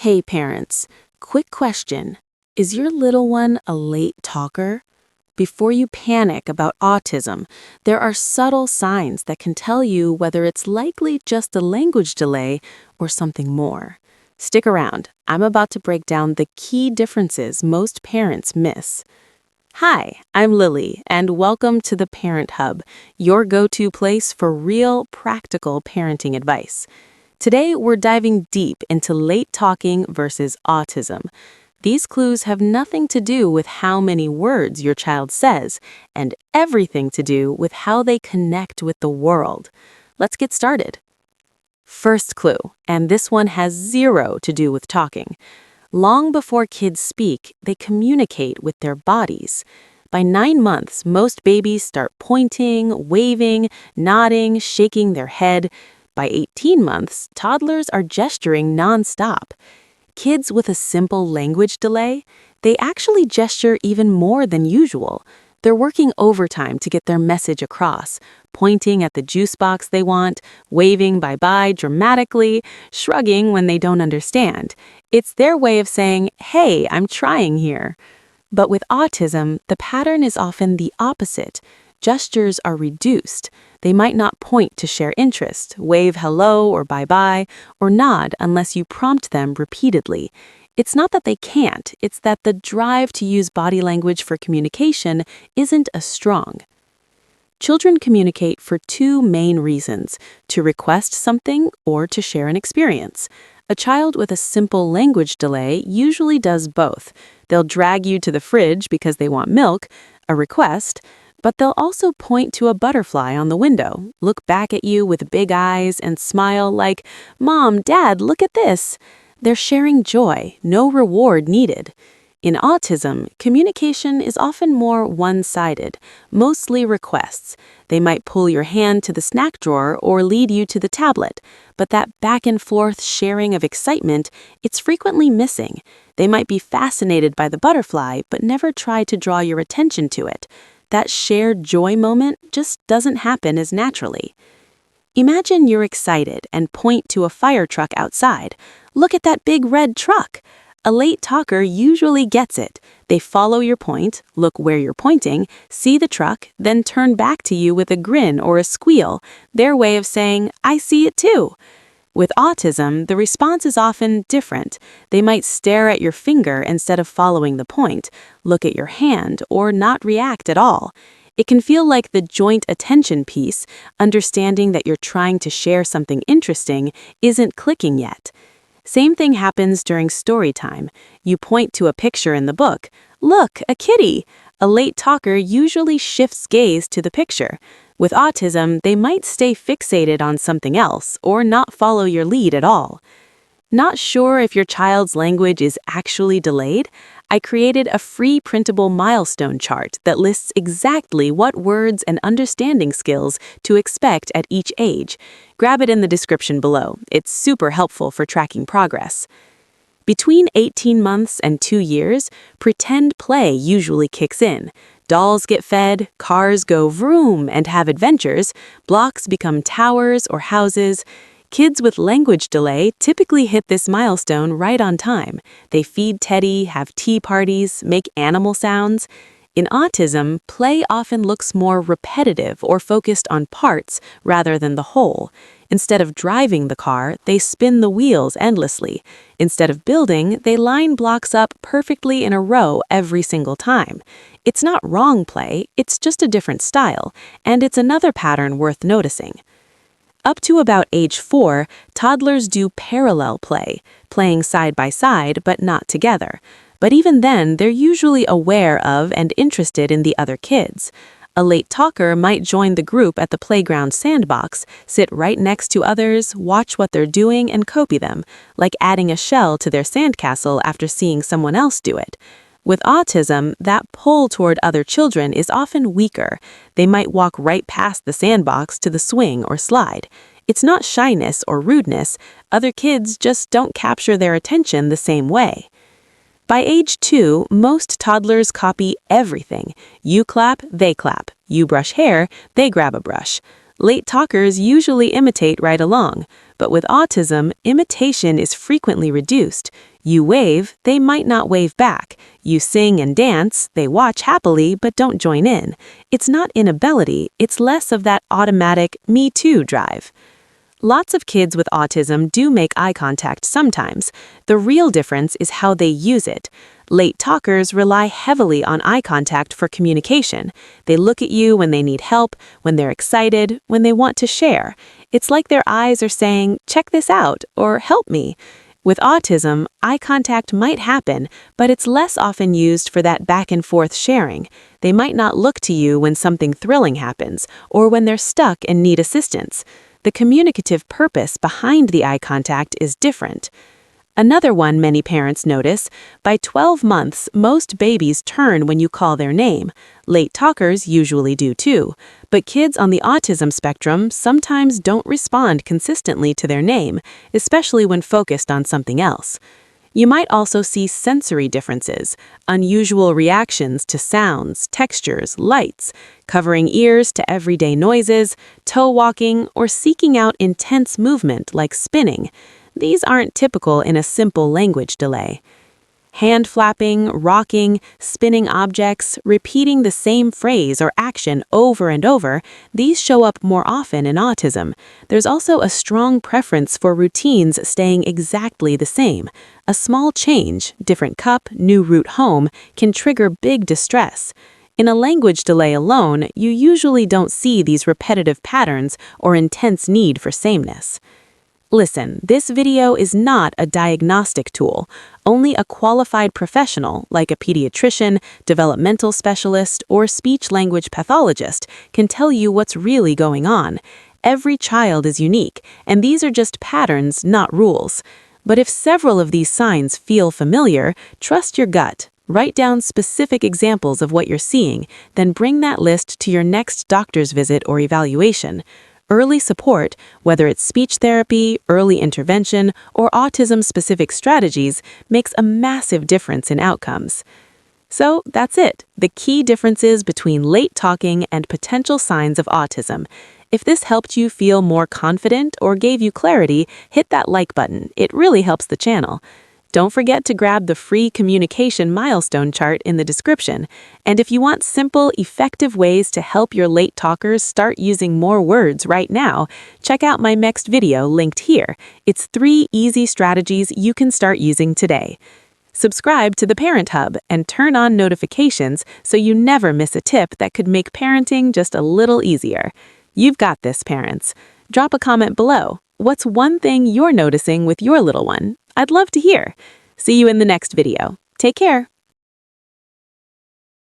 Hey parents, quick question. Is your little one a late talker? Before you panic about autism, there are subtle signs that can tell you whether it's likely just a language delay or something more. Stick around. I'm about to break down the key differences most parents miss. Hi, I'm Lily, and welcome to the Parent Hub, your go-to place for real, practical parenting advice. Today, we're diving deep into late talking versus autism. These clues have nothing to do with how many words your child says, and everything to do with how they connect with the world. Let's get started. First clue, and this one has zero to do with talking. Long before kids speak, they communicate with their bodies. By 9 months, most babies start pointing, waving, nodding, shaking their head. By 18 months, toddlers are gesturing nonstop. Kids with a simple language delay, they actually gesture even more than usual. They're working overtime to get their message across, pointing at the juice box they want, waving bye-bye dramatically, shrugging when they don't understand. It's their way of saying, "Hey, I'm trying here." But with autism, the pattern is often the opposite. Gestures are reduced. They might not point to share interest, wave hello or bye-bye, or nod unless you prompt them repeatedly. It's not that they can't, it's that the drive to use body language for communication isn't as strong. Children communicate for two main reasons: to request something or to share an experience. A child with a simple language delay usually does both. They'll drag you to the fridge because they want milk, a request, but they'll also point to a butterfly on the window, look back at you with big eyes, and smile like, "Mom, Dad, look at this." They're sharing joy, no reward needed. In autism, communication is often more one-sided, mostly requests. They might pull your hand to the snack drawer or lead you to the tablet, but that back-and-forth sharing of excitement, it's frequently missing. They might be fascinated by the butterfly, but never try to draw your attention to it. That shared joy moment just doesn't happen as naturally. Imagine you're excited and point to a fire truck outside. "Look at that big red truck." A late talker usually gets it. They follow your point, look where you're pointing, see the truck, then turn back to you with a grin or a squeal, their way of saying, "I see it too." With autism, the response is often different. They might stare at your finger instead of following the point, look at your hand, or not react at all. It can feel like the joint attention piece, understanding that you're trying to share something interesting, isn't clicking yet. Same thing happens during story time. You point to a picture in the book. "Look, a kitty." A late talker usually shifts gaze to the picture. With autism, they might stay fixated on something else or not follow your lead at all. Not sure if your child's language is actually delayed? I created a free printable milestone chart that lists exactly what words and understanding skills to expect at each age. Grab it in the description below. It's super helpful for tracking progress. Between 18 months and 2 years, pretend play usually kicks in. Dolls get fed, cars go vroom and have adventures, blocks become towers or houses. Kids with language delay typically hit this milestone right on time. They feed Teddy, have tea parties, make animal sounds. In autism, play often looks more repetitive or focused on parts rather than the whole. Instead of driving the car, they spin the wheels endlessly. Instead of building, they line blocks up perfectly in a row every single time. It's not wrong play, it's just a different style, and it's another pattern worth noticing. Up to about age 4, toddlers do parallel play, playing side by side but not together. But even then, they're usually aware of and interested in the other kids. A late talker might join the group at the playground sandbox, sit right next to others, watch what they're doing and copy them, like adding a shell to their sandcastle after seeing someone else do it. With autism, that pull toward other children is often weaker. They might walk right past the sandbox to the swing or slide. It's not shyness or rudeness. Other kids just don't capture their attention the same way. By age 2, most toddlers copy everything. You clap, they clap. You brush hair, they grab a brush. Late talkers usually imitate right along, but with autism, imitation is frequently reduced. You wave, they might not wave back. You sing and dance, they watch happily but don't join in. It's not inability, it's less of that automatic me too drive. Lots of kids with autism do make eye contact sometimes. The real difference is how they use it. Late talkers rely heavily on eye contact for communication. They look at you when they need help, when they're excited, when they want to share. It's like their eyes are saying, "Check this out," or "Help me." With autism, eye contact might happen, but it's less often used for that back and forth sharing. They might not look to you when something thrilling happens, or when they're stuck and need assistance. The communicative purpose behind the eye contact is different. Another one many parents notice: by 12 months, most babies turn when you call their name. Late talkers usually do too, but kids on the autism spectrum sometimes don't respond consistently to their name, especially when focused on something else. You might also see sensory differences, unusual reactions to sounds, textures, lights, covering ears to everyday noises, toe walking, or seeking out intense movement like spinning. These aren't typical in a simple language delay. Hand flapping, rocking, spinning objects, repeating the same phrase or action over and over, these show up more often in autism. There's also a strong preference for routines staying exactly the same. A small change, different cup, new route home, can trigger big distress. In a language delay alone, you usually don't see these repetitive patterns or intense need for sameness. Listen, this video is not a diagnostic tool. Only a qualified professional, like a pediatrician, developmental specialist, or speech-language pathologist, can tell you what's really going on. Every child is unique, and these are just patterns, not rules. But if several of these signs feel familiar, trust your gut. Write down specific examples of what you're seeing, then bring that list to your next doctor's visit or evaluation. Early support, whether it's speech therapy, early intervention, or autism-specific strategies, makes a massive difference in outcomes. So that's it, the key differences between late talking and potential signs of autism. If this helped you feel more confident or gave you clarity, hit that like button. It really helps the channel. Don't forget to grab the free communication milestone chart in the description. And if you want simple, effective ways to help your late talkers start using more words right now, check out my next video linked here. It's 3 easy strategies you can start using today. Subscribe to the Parent Hub and turn on notifications so you never miss a tip that could make parenting just a little easier. You've got this, parents. Drop a comment below. What's one thing you're noticing with your little one? I'd love to hear. See you in the next video. Take care.